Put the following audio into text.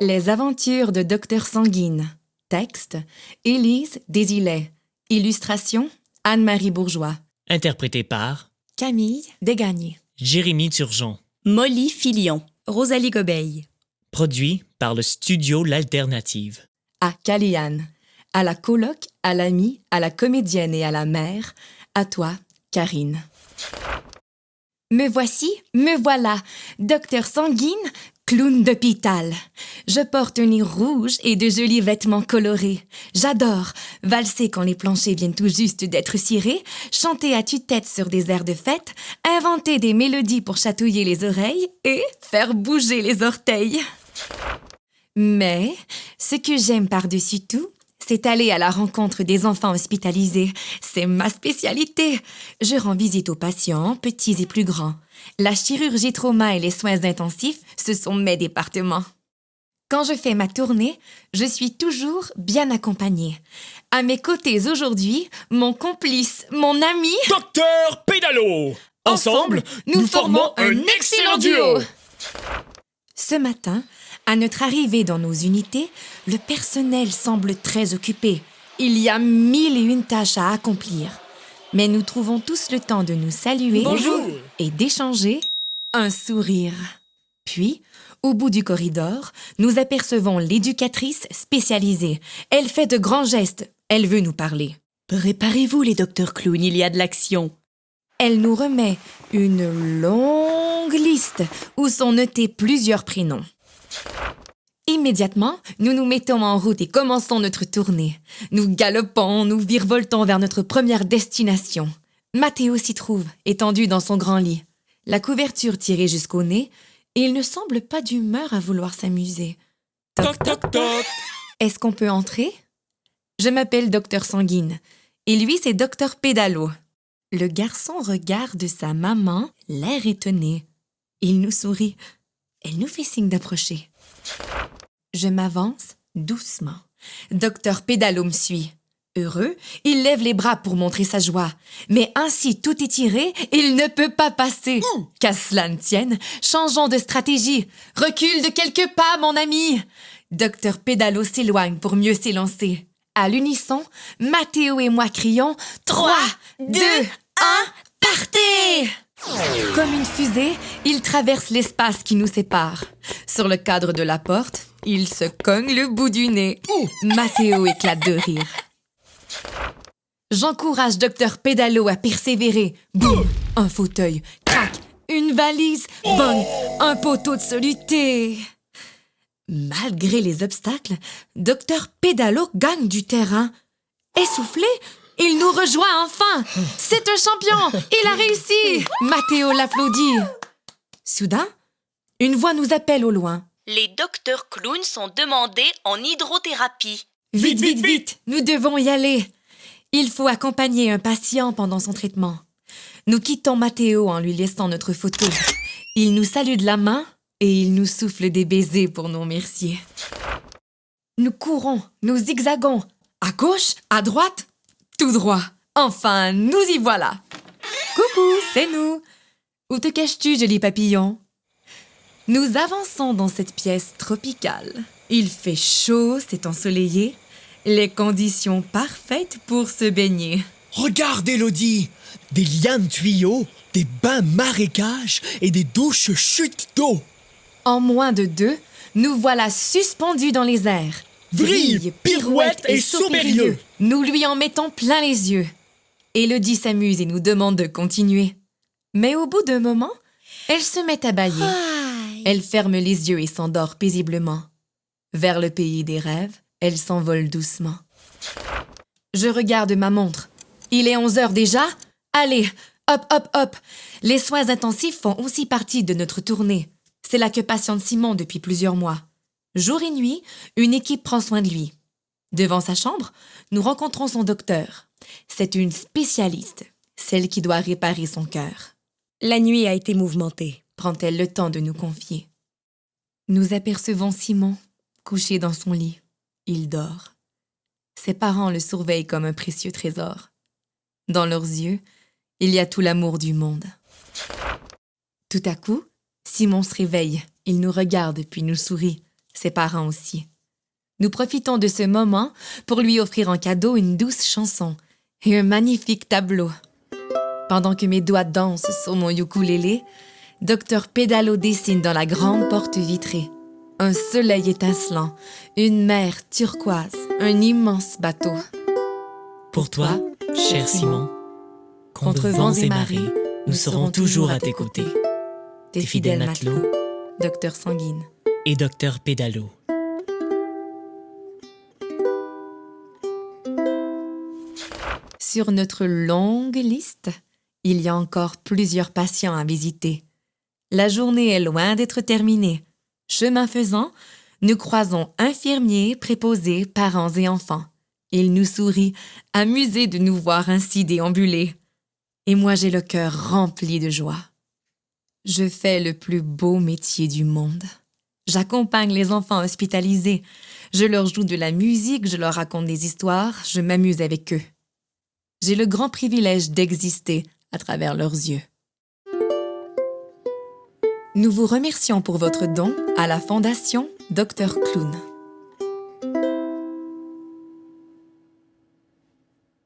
Les aventures de Docteur Sanguine. Texte, Élise Desilets. Illustration, Anne-Marie Bourgeois. Interprété par Camille Desgagnés. Jérémy Turgeon. Molly Filion. Rosalie Gobeil. Produit par le studio L'Alternative. À Caliane. À la coloc, à l'amie, à la comédienne et à la mère. À toi, Karine. Me voici, me voilà, Docteur Sanguine, clown d'hôpital. Je porte un nez rouge et de jolis vêtements colorés. J'adore valser quand les planchers viennent tout juste d'être cirés, chanter à tue-tête sur des airs de fête, inventer des mélodies pour chatouiller les oreilles et faire bouger les orteils. Mais ce que j'aime par-dessus tout, c'est aller à la rencontre des enfants hospitalisés. C'est ma spécialité. Je rends visite aux patients, petits et plus grands. La chirurgie trauma et les soins intensifs, ce sont mes départements. Quand je fais ma tournée, je suis toujours bien accompagnée. À mes côtés aujourd'hui, mon complice, mon ami... Docteur Pédalo! Ensemble, nous formons un excellent duo! Ce matin, à notre arrivée dans nos unités, le personnel semble très occupé. Il y a 1001 tâches à accomplir. Mais nous trouvons tous le temps de nous saluer Bonjour. et d'échanger un sourire. Puis, au bout du corridor, nous apercevons l'éducatrice spécialisée. Elle fait de grands gestes. Elle veut nous parler. Préparez-vous, les docteurs clowns, il y a de l'action. Elle nous remet une longue liste où sont notés plusieurs prénoms. Immédiatement, nous nous mettons en route et commençons notre tournée. Nous galopons, nous virevoltons vers notre première destination. Mathéo s'y trouve, étendu dans son grand lit. La couverture tirée jusqu'au nez, et il ne semble pas d'humeur à vouloir s'amuser. Toc, toc, toc! Est-ce qu'on peut entrer? Je m'appelle Docteur Sanguine, et lui, c'est Docteur Pédalo. Le garçon regarde sa maman, l'air étonné. Il nous sourit. Elle nous fait signe d'approcher. Je m'avance doucement. Docteur Pédalo me suit. Heureux, il lève les bras pour montrer sa joie. Mais ainsi tout étiré, il ne peut pas passer. Qu'à cela ne tienne, changeons de stratégie. Recule de quelques pas, mon ami. Docteur Pédalo s'éloigne pour mieux s'élancer. À l'unisson, Mathéo et moi crions « 3, 2, 1, partez !» Comme une fusée, il traverse l'espace qui nous sépare. Sur le cadre de la porte, il se cogne le bout du nez. Mathéo éclate de rire. J'encourage Docteur Pédalo à persévérer. Boum! Un fauteuil. Crac! Une valise. Bang! Un poteau de soluté. Malgré les obstacles, Docteur Pédalo gagne du terrain. Essoufflé, il nous rejoint enfin. C'est un champion. Il a réussi. Mathéo l'applaudit. Soudain, une voix nous appelle au loin. Les docteurs clowns sont demandés en hydrothérapie. Vite, vite, vite, nous devons y aller. Il faut accompagner un patient pendant son traitement. Nous quittons Mathéo en lui laissant notre photo. Il nous salue de la main et il nous souffle des baisers pour nous remercier. Nous courons, nous zigzagons, à gauche, à droite, tout droit. Enfin, nous y voilà. Coucou, c'est nous. Où te caches-tu, joli papillon? Nous avançons dans cette pièce tropicale. Il fait chaud, c'est ensoleillé. Les conditions parfaites pour se baigner. Regarde, Élodie! Des lianes tuyaux, des bains marécages et des douches chutes d'eau. En moins de 2, nous voilà suspendus dans les airs. Vrille, pirouette et saut périlleux. Nous lui en mettons plein les yeux. Élodie s'amuse et nous demande de continuer. Mais au bout d'un moment, elle se met à bâiller. Elle ferme les yeux et s'endort paisiblement. Vers le pays des rêves, elle s'envole doucement. Je regarde ma montre. Il est 11 heures déjà? Allez, hop, hop, hop. Les soins intensifs font aussi partie de notre tournée. C'est là que patiente Simon depuis plusieurs mois. Jour et nuit, une équipe prend soin de lui. Devant sa chambre, nous rencontrons son docteur. C'est une spécialiste, celle qui doit réparer son cœur. La nuit a été mouvementée. Prend-elle le temps de nous confier. Nous apercevons Simon, couché dans son lit. Il dort. Ses parents le surveillent comme un précieux trésor. Dans leurs yeux, il y a tout l'amour du monde. Tout à coup, Simon se réveille. Il nous regarde puis nous sourit. ses parents aussi. Nous profitons de ce moment pour lui offrir en cadeau une douce chanson et un magnifique tableau. Pendant que mes doigts dansent sur mon ukulélé, Dr Pédalo dessine dans la grande porte vitrée un soleil étincelant, une mer turquoise, un immense bateau. Pour toi, cher Simon, contre vents et marées, nous serons toujours à tes côtés. Tes fidèles matelots, Dr Sanguine. Et Dr Pédalo. Sur notre longue liste, il y a encore plusieurs patients à visiter. La journée est loin d'être terminée. Chemin faisant, nous croisons infirmiers, préposés, parents et enfants. Ils nous sourient, amusés de nous voir ainsi déambuler. Et moi, j'ai le cœur rempli de joie. Je fais le plus beau métier du monde. J'accompagne les enfants hospitalisés. Je leur joue de la musique, je leur raconte des histoires, je m'amuse avec eux. J'ai le grand privilège d'exister à travers leurs yeux. Nous vous remercions pour votre don à la Fondation Dr Clown.